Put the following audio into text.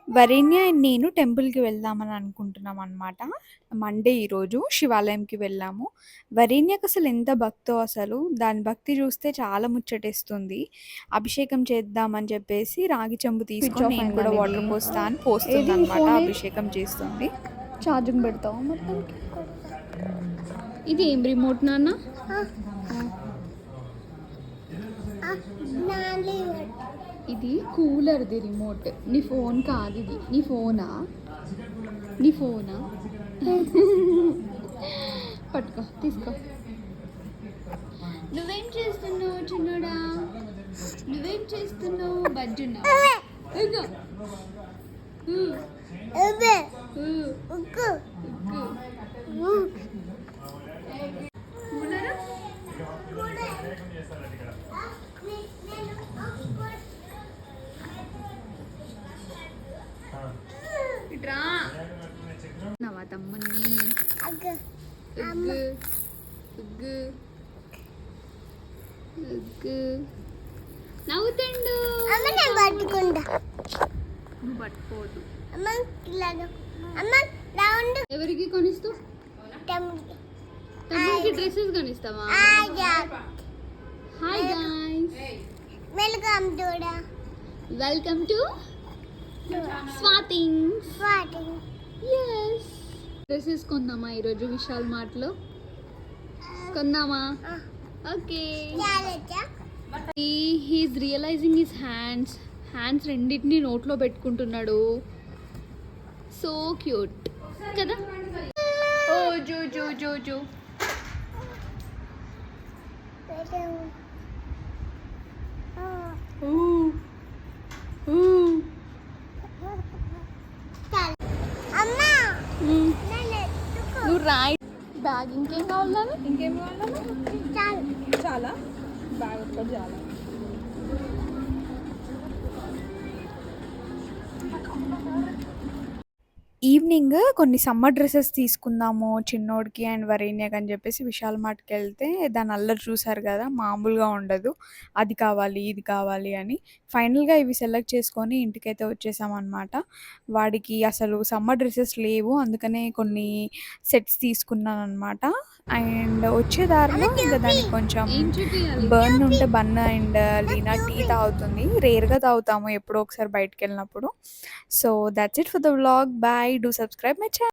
Varenya and నేను టెంపుల్‌కి వెళ్దామని అనుకుంటున్నాం అనమాట. మండే ఈరోజు శివాలయంకి వెళ్ళాము. వరేణ్యకసలు ఎంత భక్తో అసలు. దాని భక్తి చూస్తే చాలా ముచ్చటేస్తుంది. అభిషేకం చేద్దామని చెప్పేసి రాగి చెంబు స్విచ్ తీసుకొని ఆఫ్ నేను అయిందా కూడా నీది? వాటర్ పోస్తా అని ఏది పోస్తుందనమాట. ఫోన్ అభిషేకం చేస్తుంది. ఛార్జింగ్ పెడతావా మొత్తం? ఇది ఏం రిమోట్ నాన్న? ఇది కూలర్ది రిమోట్. నీ ఫోన్ కాదు ఇది. నీ ఫోనా? నీ ఫోనా? పట్టుకో, తీసుకో. నువ్వేం చేస్తున్నావు చిన్నోడా? నువ్వేం చేస్తున్నావు బజ్జున్నా? ఇగో. ఇట్రా నవా తమ్మని ఉగ్గు ఉగ్గు ఉగ్గు నవ్వుతుండు. నువ్వు పట్టుకోదు. ఎవరికి కొనిస్తావు? తమ్ముడికి డ్రెస్సెస్ కొనిస్తావా? Hi guys, welcome to Swathing. Yes, dresses కొందామా ఈరోజు విశాల్ మార్ట్లో? కొందామా? Okay. He's realizing his hands రెండింటిని నోట్లో పెట్టుకుంటున్నాడు. సో క్యూట్ కదా. ఓ జూ జూ జూ జూ. నువ్వు రాయి బ్యాగ్. ఇంకేం కావాలి? ఇంకేం కావాలి? చాలా బ్యాగ్ ఒక్కటి చాలా. ఈవినింగ్ కొన్ని సమ్మర్ డ్రెస్సెస్ తీసుకుందాము చిన్నోడికి అండ్ వరేణ్యకి అని చెప్పేసి విశాల్ మార్ట్‌కి వెళ్తే దాని అల్లరి చూసారు కదా, మామూలుగా ఉండదు. అది కావాలి, ఇది కావాలి అని. ఫైనల్‌గా ఇవి సెలెక్ట్ చేసుకొని ఇంటికైతే వచ్చేసామన్నమాట. వాడికి అసలు సమ్మర్ డ్రెస్సెస్ లేవు, అందుకనే కొన్ని సెట్స్ తీసుకున్నానన్నమాట. అండ్ వచ్చే దారిలో ఇంకా దానికి కొంచెం బర్న్ ఉంటే బన్ అండ్ లీనా టీ తాగుతుంది. రేర్‌గా తాగుతాము ఎప్పుడో ఒకసారి బయటికి వెళ్ళినప్పుడు. So that's it for the vlog. Bye. Do subscribe my channel.